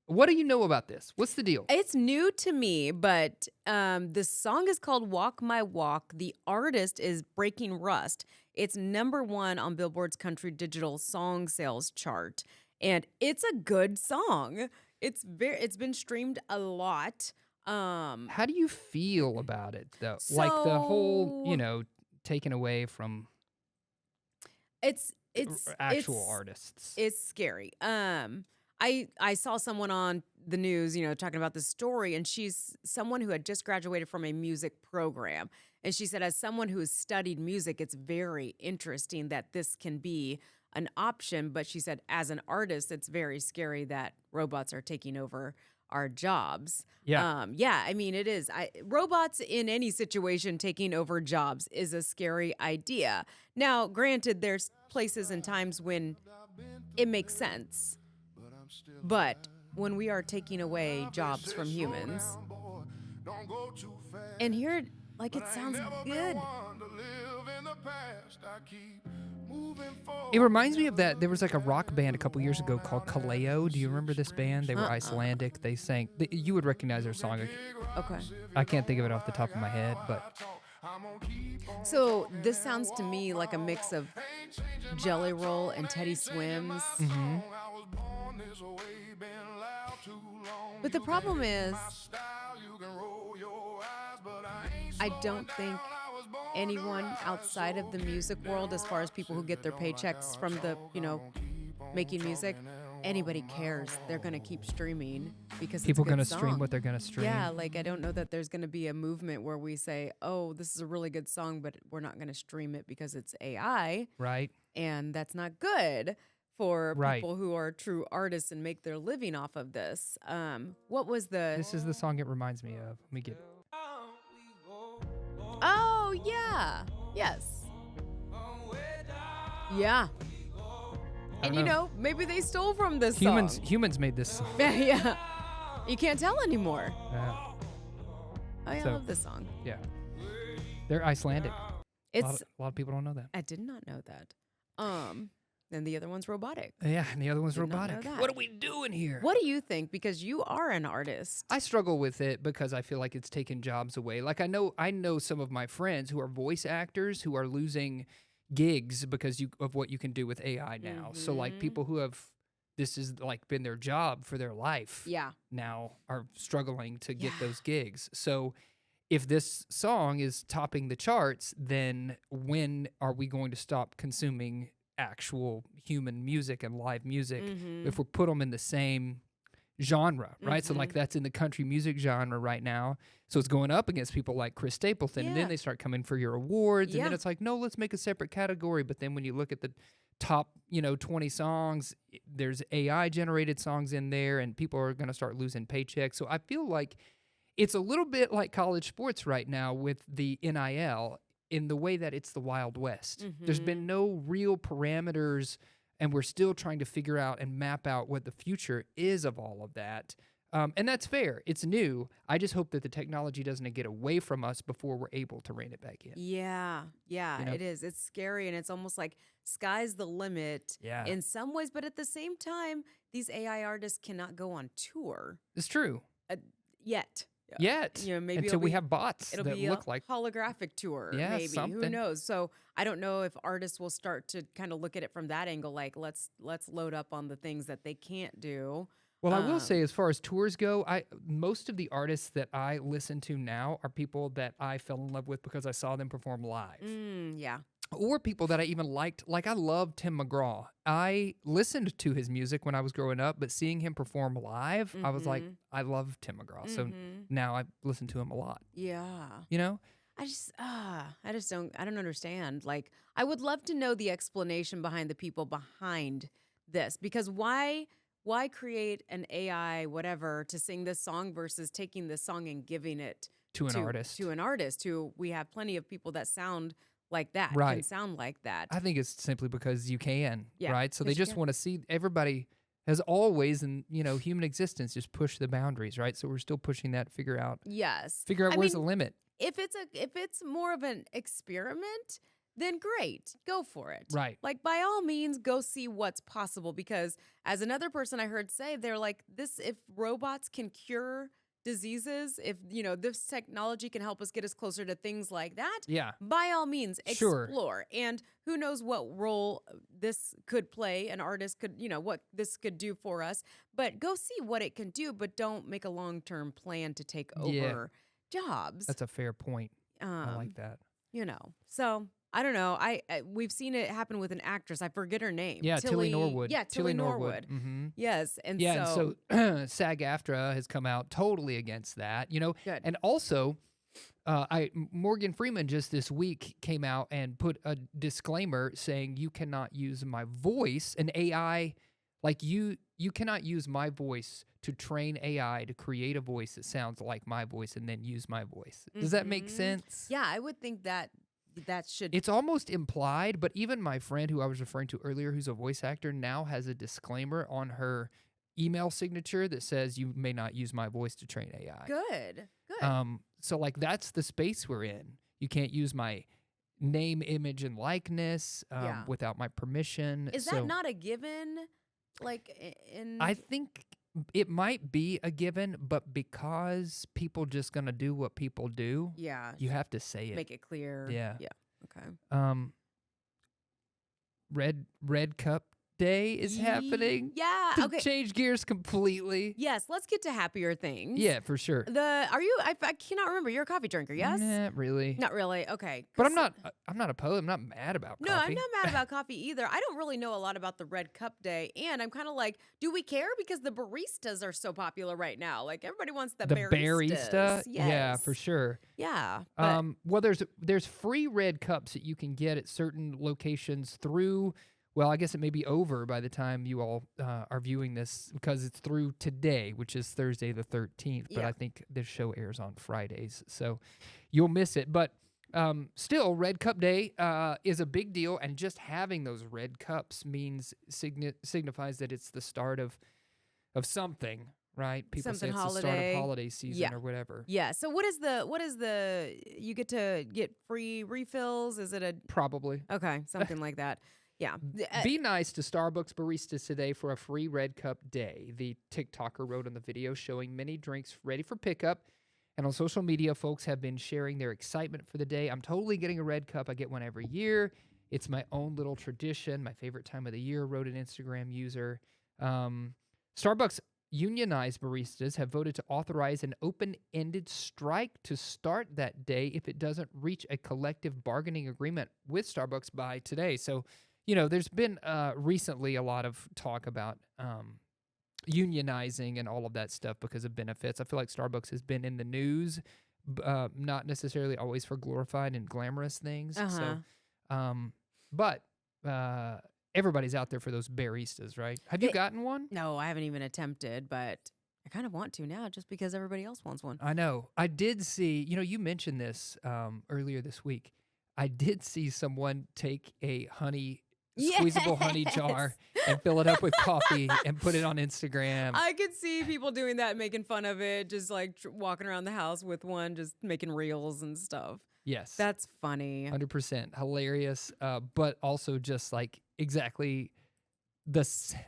What do you know about this? What's the deal? It's new to me, but the song is called Walk My Walk. The artist is Breaking Rust. It's #1 on Billboard's Country Digital Song Sales chart. And it's a good song. It's been streamed a lot. How do you feel about it, though? Like the whole, taken away from It's actual artists. It's scary. I saw someone on the news, talking about this story, and she's someone who had just graduated from a music program. And she said, as someone who has studied music, it's very interesting that this can be an option. But she said, as an artist, it's very scary that robots are taking over our jobs. Yeah. I mean, it is. Robots in any situation taking over jobs is a scary idea. Now, granted, there's places and times when it makes sense. But when we are taking away jobs from humans, and here, like, it sounds good. It reminds me of that. There was like a rock band a couple years ago called Kaleo. Do you remember this band? They were Icelandic. They sang. You would recognize their song. Okay. I can't think of it off the top of my head, but So this sounds to me like a mix of Jelly Roll and Teddy Swims. mhm. But the problem is, I don't think anyone outside of the music world, as far as people who get their paychecks from the, making music, anybody cares. They're going to keep streaming because People it's a going good to stream song. what they're going to stream. Yeah, like I don't know that there's going to be a movement where we say, oh, this is a really good song, but we're not going to stream it because it's AI. Right. And that's not good for Right. people who are true artists and make their living off of this. What was the... This is the song it reminds me of. Let me get it. Oh, yeah. Yes. Yeah. And maybe they stole from this song. Humans made this song. Yeah. You can't tell anymore. Yeah. I So- love this song. Yeah. They're Icelandic. It's... A lot of people don't know that. I did not know that. And the other one's robotic. Yeah, and the other one's Did not know robotic. that. What are we doing here? What do you think? Because you are an artist. I struggle with it because I feel like it's taken jobs away. Like I know some of my friends who are voice actors who are losing gigs because of what you can do with AI now. So like Mhm. people who have this has like been their job for their life Yeah. now are struggling to get Yeah. those gigs. So if this song is topping the charts, then when are we going to stop consuming actual human music and live music Mhm. if we're put them in the same genre, right? So like Mhm. that's in the country music genre right now. So it's going up against people like Chris Stapleton, and Yeah. then they start coming for your awards, and then Yeah. it's like, no, let's make a separate category. But then when you look at the top, 20 songs, there's AI generated songs in there, and people are going to start losing paychecks. So I feel like it's a little bit like college sports right now with the NIL in the way that it's the Wild West. There's Mhm. been no real parameters, and we're still trying to figure out and map out what the future is of all of that. And that's fair. It's new. I just hope that the technology doesn't get away from us before we're able to rein it back in. Yeah. Yeah. You know? It is. It's scary. And it's almost like sky's the limit Yeah. in some ways. But at the same time, these AI artists cannot go on tour It's true. yet. Yet. You know, maybe until it'll we be- have bots It'll that be look a like holographic tour, Yeah, maybe. Who something. knows? So I don't know if artists will start to kind of look at it from that angle, like let's load up on the things that they can't do. Well, I will Um, say, as far as tours go, most of the artists that I listen to now are people that I fell in love with because I saw them perform live, Yeah. or people that I even liked. Like I love Tim McGraw. I listened to his music when I was growing up, but seeing him perform live, I was like, Mhm. I love Tim McGraw. So Mhm. now I listen to him a lot. Yeah. You know? I just I don't understand. Like, I would love to know the explanation behind the people behind this, because why create an AI whatever to sing this song versus taking this song and giving it To an artist. to an artist who we have plenty of people that sound like that, can Right. sound like that. I think it's simply because you can, Yeah, right? So they 'cause you just can. want to see everybody has always in human existence just push the boundaries, right? So we're still pushing that. Figure out Yes. where's I the mean, limit, if it's more of an experiment, then great, go for it. right? Like, by all means, go see what's possible, because as another person I heard say, they're like, this, if robots can cure diseases, if this technology can help us get us closer to things like that, Yeah. by all means Sure. explore. And who knows what role this could play, an artist could, what this could do for us. But go see what it can do, but don't make a long-term plan to take Yeah. over jobs. That's a fair point. I like that. So I don't know. We've seen it happen with an actress. I forget her name. Yeah, Tilly Norwood. Yeah, Tilly Norwood. Mm-hmm. Yes, and Yeah, so, and so SAG-AFTRA has come out totally against that, good. and also Morgan Freeman just this week came out and put a disclaimer saying you cannot use my voice, an AI, like you cannot use my voice to train AI to create a voice that sounds like my voice and then use my voice. Does that make Mhm. sense? Yeah, I would think that should. It's almost implied, but even my friend who I was referring to earlier, who's a voice actor, now has a disclaimer on her email signature that says you may not use my voice to train AI. Good. Good. So like that's the space we're in. You can't use my name, image, and likeness Yeah. without my permission. Is So that not a given? Like in I think it might be a given, but because people just gonna do what people do, yeah, you have to say it. make it clear. Yeah. Yeah. Okay. Red Cup Day is happening. Yeah. To Okay. change gears completely. Yes. Let's get to happier things. Yeah, for sure. Are you? I cannot remember. You're a coffee drinker. Yes. Not really. Not really. Okay. But I'm 'Cause- not. I'm not opposed. I'm not mad about No, coffee. I'm not mad about coffee either. I don't really know a lot about the Red Cup Day, and I'm kind of like, do we care? Because the baristas are so popular right now. Like everybody wants the barista. baristas. Yeah, for Yes. sure. Yeah. But Well, there's free red cups that you can get at certain locations through. Well, I guess it may be over by the time you all are viewing this because it's through today, which is Thursday the 13th. But Yeah. I think this show airs on Fridays, so you'll miss it. But still, Red Cup Day is a big deal, and just having those red cups means signifies that it's the start of something, right? People Something say it's the start of holiday. holiday season Yeah. or whatever. yeah. So what is the you get to get free refills? Is it a Probably. okay, something like that? Yeah. Be nice to Starbucks baristas today for a free Red Cup day. The TikToker wrote on the video showing many drinks ready for pickup. And on social media, folks have been sharing their excitement for the day. I'm totally getting a Red Cup. I get one every year. It's my own little tradition, my favorite time of the year, wrote an Instagram user. Starbucks unionized baristas have voted to authorize an open-ended strike to start that day if it doesn't reach a collective bargaining agreement with Starbucks by today. So, there's been recently a lot of talk about unionizing and all of that stuff because of benefits. I feel like Starbucks has been in the news, not necessarily always for glorified and glamorous things. Uh-huh. So, but everybody's out there for those baristas, right? Have you gotten one? No, I haven't even attempted, but I kind of want to now just because everybody else wants one. I know. I did see, you mentioned this earlier this week. I did see someone take a squeezable honey jar and fill it up with coffee and put it on Instagram. I could see people doing that, making fun of it, just like walking around the house with one, just making reels and stuff. Yes. That's funny. 100% hilarious, but also just like exactly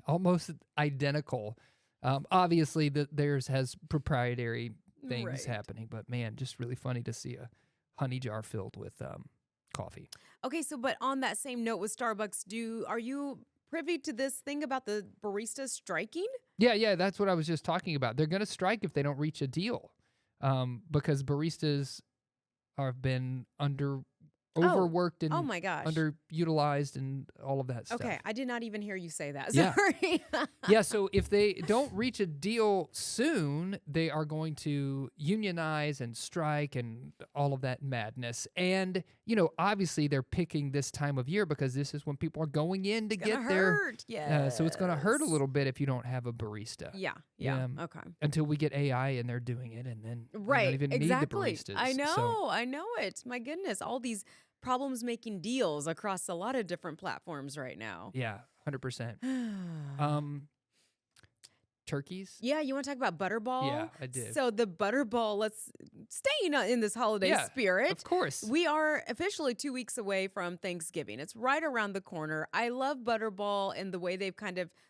almost identical. Obviously, theirs has proprietary things Right. happening, but man, just really funny to see a honey jar filled with coffee. Okay, so but on that same note with Starbucks, are you privy to this thing about the baristas striking? Yeah, that's what I was just talking about. They're going to strike if they don't reach a deal, because baristas have been overworked and Oh my gosh. underutilized and all of that stuff. Okay, I did not even hear you say that. Yeah. Sorry. Yeah, so if they don't reach a deal soon, they are going to unionize and strike and all of that madness. And, obviously they're picking this time of year because this is when people are going in to get their... Yeah. So it's going to hurt a little bit if you don't have a barista. Yeah. Okay. Until we get AI and they're doing it, and then Right. we don't even exactly. need the baristas. I know. So, I know it. My goodness. All these problems making deals across a lot of different platforms right now. yeah, 100%. Turkeys? Yeah, you want to talk about Butterball? Yeah, I did. So the Butterball, let's staying in this holiday Yeah, spirit. Of course. We are officially 2 weeks away from Thanksgiving. It's right around the corner. I love Butterball and the way they've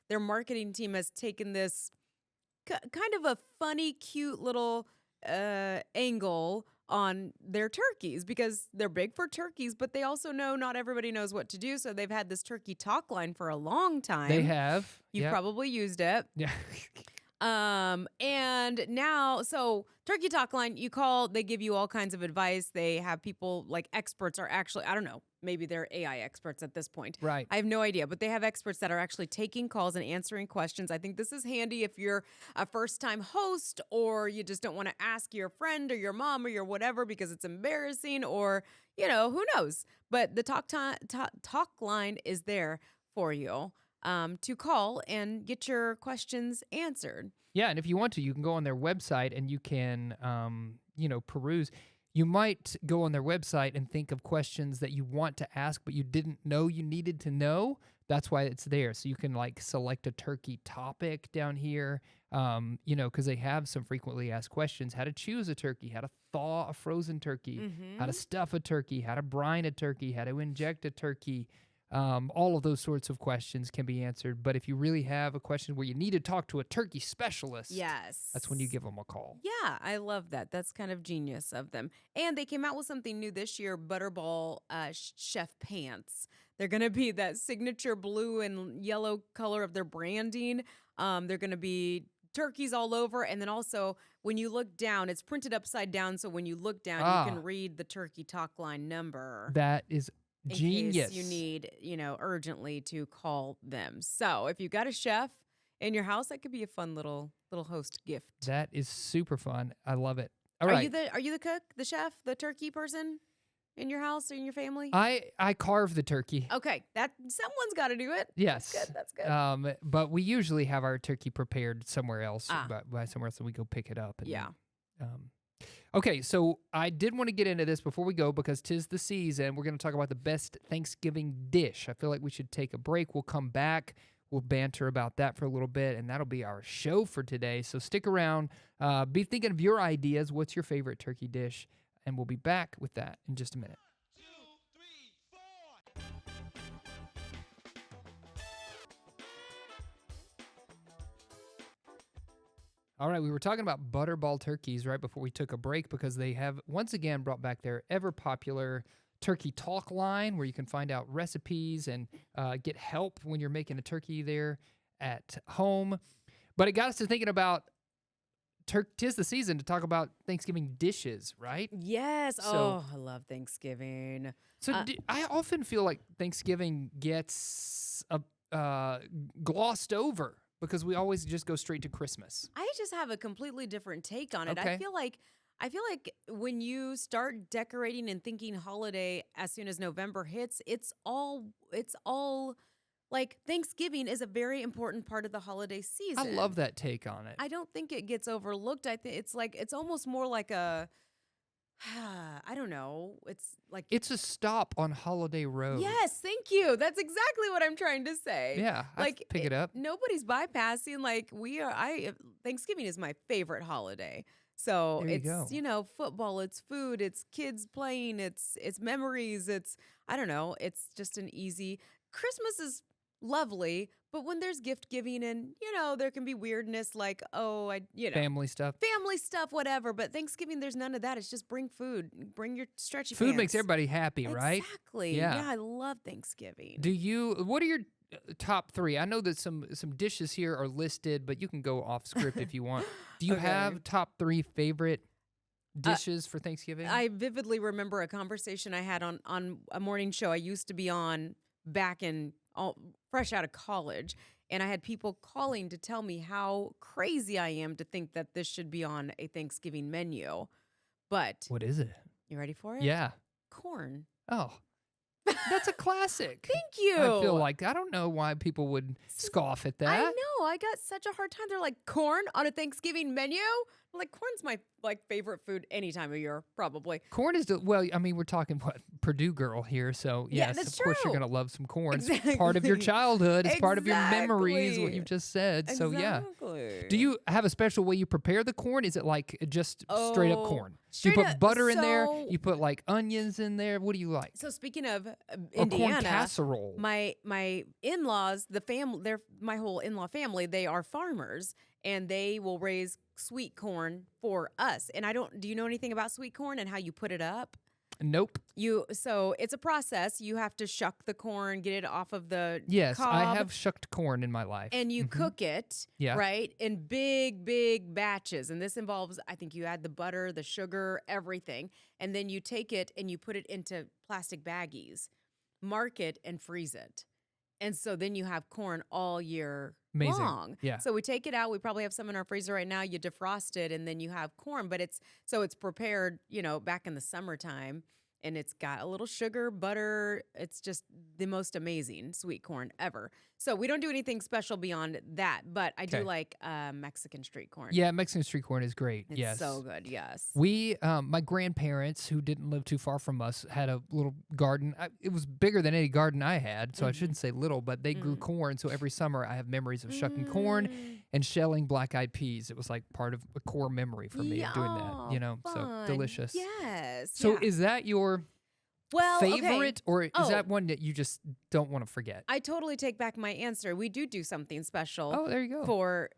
their marketing team has taken this kind of a funny, cute little angle on their turkeys because they're big for turkeys, but they also know not everybody knows what to do. So they've had this turkey talk line for a long time. They have. You've Yep. probably used it. Yeah. And now, so Turkey Talk Line, you call, they give you all kinds of advice. They have people like experts are actually, I don't know, maybe they're AI experts at this point. Right. I have no idea, but they have experts that are actually taking calls and answering questions. I think this is handy if you're a first time host or you just don't want to ask your friend or your mom or your whatever because it's embarrassing or, who knows. But the talk line is there for you. To call and get your questions answered. Yeah, and if you want to, you can go on their website and you can, peruse. You might go on their website and think of questions that you want to ask, but you didn't know you needed to know. That's why it's there. So you can select a turkey topic down here, because they have some frequently asked questions: how to choose a turkey, how to thaw a frozen turkey, how to stuff a turkey, how to brine a turkey, how to inject a turkey. All of those sorts of questions can be answered. But if you really have a question where you need to talk to a turkey specialist, yes, that's when you give them a call. Yeah, I love that. That's kind of genius of them. And they came out with something new this year, Butterball Chef Pants. They're going to be that signature blue and yellow color of their branding. They're going to be turkeys all over. And then also when you look down, it's printed upside down. So when you look down, you can read the Turkey Talk Line number. That is genius. In case you need, urgently to call them. So if you got a chef in your house, that could be a fun little host gift. That is super fun. I love it. All Are right. you the cook, the chef, the turkey person in your house or in your family? I carve the turkey. Okay, that someone's got to do it. Yes. That's good. But we usually have our turkey prepared somewhere else. Ah. By somewhere else, and we go pick it up. And Yeah. Okay, so I did want to get into this before we go because 'tis the season. We're going to talk about the best Thanksgiving dish. I feel like we should take a break. We'll come back. We'll banter about that for a little bit, and that'll be our show for today. So stick around. Be thinking of your ideas. What's your favorite turkey dish? And we'll be back with that in just a minute. 2, 3, 4. All right, we were talking about butterball turkeys right before we took a break because they have once again brought back their ever popular turkey talk line where you can find out recipes and get help when you're making a turkey there at home. But it got us to thinking about 'tis the season to talk about Thanksgiving dishes, right? Yes. So- I love Thanksgiving. So I often feel like Thanksgiving gets glossed over because we always just go straight to Christmas. I just have a completely different take on it. Okay. I feel like when you start decorating and thinking holiday as soon as November hits, it's all like Thanksgiving is a very important part of the holiday season. I love that take on it. I don't think it gets overlooked. I think it's almost more like a I don't know. It's like It's a stop on Holiday Road. yes, thank you. That's exactly what I'm trying to say. Yeah, like pick it up. Nobody's bypassing. Like Thanksgiving is my favorite holiday. So There you it's go. football, it's food, it's kids playing, it's memories, it's I don't know. It's just an easy. Christmas is lovely, but when there's gift giving and there can be weirdness like Family stuff. family stuff, whatever. But Thanksgiving, there's none of that. It's just bring food, bring your stretchy Food pants. makes everybody happy, right? Exactly. Yeah. Yeah, I love Thanksgiving. What are your top three? I know that some dishes here are listed, but you can go off script if you want. Do you Okay. have top three favorite dishes for Thanksgiving? I vividly remember a conversation I had on a morning show I used to be on back in fresh out of college, and I had people calling to tell me how crazy I am to think that this should be on a Thanksgiving menu. But What is it? you ready for it? Yeah. Corn. Oh, that's a classic. Thank you. I feel like I don't know why people would scoff at that. I know. I got such a hard time. They're like, corn on a Thanksgiving menu? I'm like, corn's my favorite food any time of year, probably. Corn is well. I mean, we're talking Purdue girl here, so Yeah, yes, that's of course you're true. gonna love some corn. It's part of your childhood. It's part of your memories. What Exactly. you've just said. So yeah. Exactly. Do you have a special way you prepare the corn? Is it like just straight up Oh, corn? Do straight you put up- butter in there? so- You put like onions in there? What do you like? So speaking of Or corn Indiana, casserole. my in-laws, my whole in-law family, they are farmers and they will raise sweet corn for us. And do you know anything about sweet corn and how you put it up? Nope. So it's a process. You have to shuck the corn, get it off of the Yes, I cob, have shucked corn in my life. and you cook it, Yeah. right, in big batches. And this involves, I think you add the butter, the sugar, everything. And then you take it and you put it into plastic baggies, mark it, and freeze it. And so then you have corn all year Amazing. long. Yeah. So we take it out. We probably have some in our freezer right now. You defrost it, and then you have corn. But it's prepared, back in the summertime. And it's got a little sugar, butter. It's just the most amazing sweet corn ever. So we don't do anything special beyond that. But I do Okay. like Mexican street corn. Yeah, Mexican street corn is great. It's yes. so good. Yes. We, my grandparents, who didn't live too far from us, had a little garden. It was bigger than any garden I had, so I shouldn't say little, but they grew corn. So every summer I have memories of shucking corn and shelling black-eyed peas. It was like part of a core memory for me of doing that, so fun. delicious. Yes. So yeah. is that your okay. favorite, or is Oh. that one that you just don't want to forget? I totally take back my answer. We do something special. Oh, there you go. For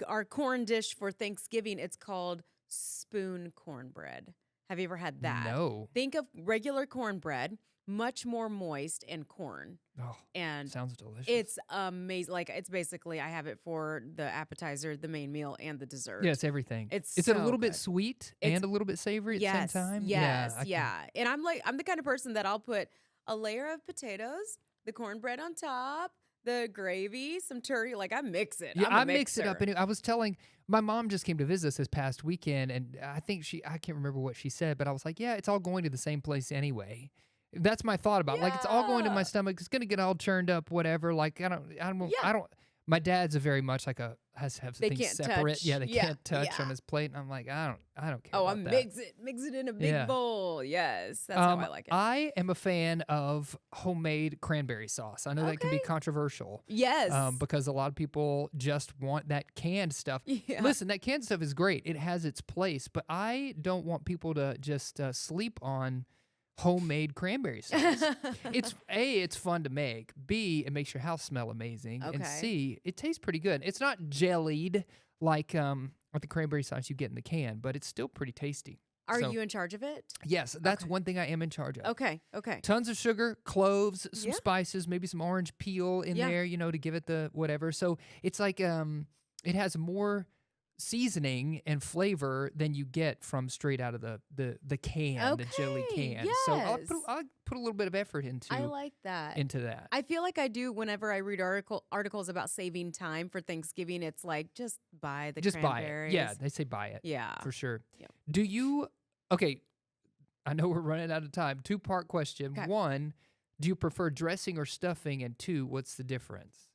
our corn dish for Thanksgiving. It's called spoon cornbread. Have you ever had that? No. Think of regular cornbread, much more moist and corn. Oh, And sounds delicious. it's amazing. Like it's basically I have it for the appetizer, the main meal, and the dessert. yeah, it's everything. It's Is it a so little bit good. sweet It's- and a little bit savory at the same time? Yes, I can- yeah. And I'm the kind of person that I'll put a layer of potatoes, the cornbread on top, the gravy, some turkey. Like I mix it. Yeah, I'm a I mix it up. mixer. And I was telling my mom just came to visit us this past weekend, and I think I can't remember what she said, but I was like, yeah, it's all going to the same place anyway. That's my thought about it. Like it's all going to my Yeah. stomach. It's gonna get all churned up, whatever. Like I don't. My dad's a very much like has to have They things can't separate. touch. Yeah, they Yeah, can't touch yeah. on his plate. And I'm like, I don't care. Oh, about I that. mix it in a big Yeah. bowl. Yes, that's how I like it. I am a fan of homemade cranberry sauce. I know that can be Okay. controversial. Yes. Because a lot of people just want that canned stuff. Yeah. Listen, that canned stuff is great. It has its place, but I don't want people to just sleep on homemade cranberry sauce. it's fun to make. B, it makes your house smell amazing. And Okay. C, it tastes pretty good. It's not jellied like like the cranberry sauce you get in the can, but it's still pretty tasty. Are So, you in charge of it? Yes, that's Okay. one thing I am in charge of. Okay. Okay. Tons of sugar, cloves, some Yeah. spices, maybe some orange peel in Yeah. there, to give it the whatever. So it's like it has more seasoning and flavor than you get from straight out of the can, the jelly Okay, can. So I'll yes. put a little bit of effort into I like that. that. I feel like I do whenever I read articles about saving time for Thanksgiving. It's like just buy the Just buy it. cranberries. Yeah, they say buy it. Yeah. For sure. Yep. Do you okay, I know we're running out of time. 2-part question. 'Kay. 1, do you prefer dressing or stuffing? And 2, what's the difference?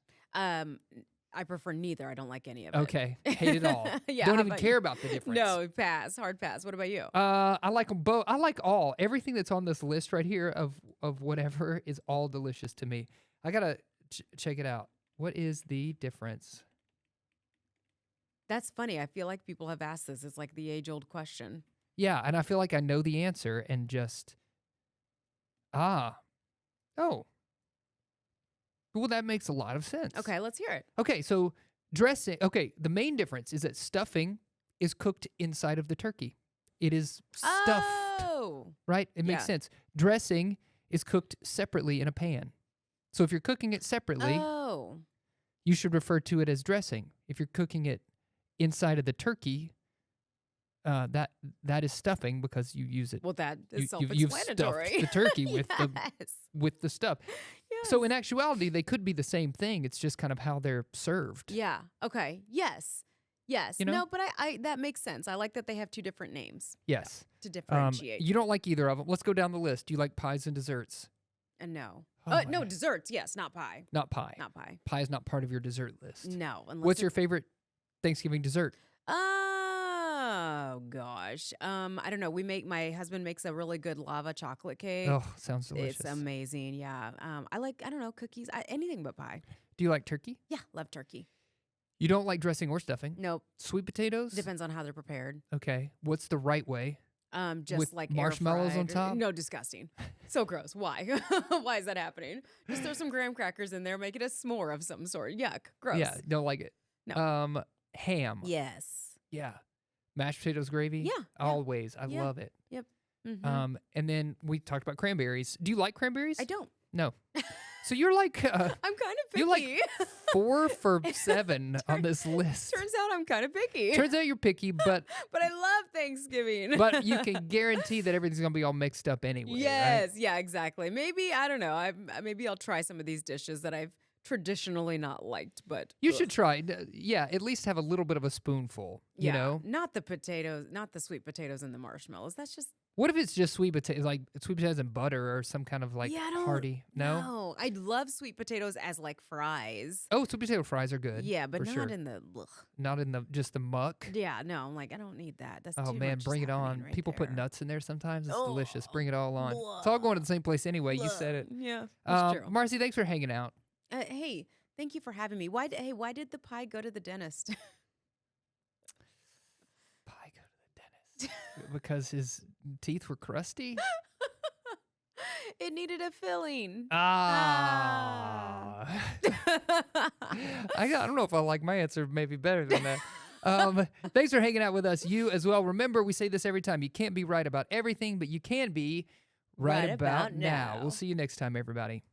I prefer neither. I don't like any of it. Okay. Hate it all. Yeah, Don't how even about care you? about the difference. No, pass. Hard pass. What about you? I like them both. I like all. Everything that's on this list right here of whatever is all delicious to me. I got to check it out. What is the difference? That's funny. I feel like people have asked this. It's like the age-old question. Yeah, and I feel like I know the answer and just oh. Well, that makes a lot of sense. Okay, let's hear it. Okay, so dressing. Okay, the main difference is that stuffing is cooked inside of the turkey. It is stuffed, Oh. right? It makes Yeah. sense. Dressing is cooked separately in a pan. So if you're cooking it separately, Oh. you should refer to it as dressing. If you're cooking it inside of the turkey, that is stuffing because you use it. Well, that is You've self-explanatory. stuffed the turkey Yes. with the stuff. So in actuality, they could be the same thing. It's just kind of how they're served. Yeah. Okay. Yes. Yes. You know? No, but I that makes sense. I like that they have two different names Yes. to differentiate. You don't like either of them. Let's go down the list. Do you like pies and desserts? And no. Oh, No, man. desserts. Yes, not pie. Not pie. Not pie. Pie is not part of your dessert list. No. Unless What's your it's- favorite Thanksgiving dessert? Oh gosh. I don't know. My husband makes a really good lava chocolate cake. Oh, sounds delicious. It's amazing. Yeah. I don't know, cookies. Anything but pie. Do you like turkey? Yeah, love turkey. You don't like dressing or stuffing? Nope. Sweet potatoes? Depends on how they're prepared. Okay. What's the right way? Just With like marshmallows on air-fried or- top? No, disgusting. So gross. Why? Why is that happening? Just throw some graham crackers in there, make it a s'more of some sort. Yuck. Gross. Yeah, don't like it. No. Ham. Yes. Yeah. Mashed potatoes gravy? Yeah, yeah, Always. I yeah. love it. Mhm. And then we talked about cranberries. Do you like cranberries? I don't. No. So you're like I'm kind of picky. you're like 4 for 7 on this list. Turns out I'm kind of picky. Turns out you're picky, but but I love Thanksgiving. but you can guarantee that everything's gonna be all mixed up anyway. Yes. Right? Yeah. Exactly. Maybe I don't know. Maybe I'll try some of these dishes that I've traditionally not liked. But You ugh. should try. Yeah, at least have a little bit of a spoonful. You Yeah, know. not the potatoes, not the sweet potatoes and the marshmallows. That's just What if it's just sweet potatoes, like sweet potatoes and butter, or some kind of like yeah, I don't, hearty? No. No, I love sweet potatoes as like fries. Oh, sweet potato fries are good. Yeah, but for not sure. in the. Ugh. Not in the just the muck. Yeah, no, I'm like I don't need that. That's Oh too man, much bring it happening on. right People put there. nuts in there sometimes. It's delicious. Oh, Bring it all on. It's all going to the same place anyway. You said it. Yeah, that's true. Marcy, thanks for hanging out. Hey, thank you for having me. Why did the pie go to the dentist? Pie go to the dentist because his teeth were crusty. It needed a filling. Ah. I don't know if I like my answer maybe better than that. Thanks for hanging out with us. You as well. Remember, we say this every time. You can't be right about everything, but you can be right, Right about about now. now. We'll see you next time, everybody.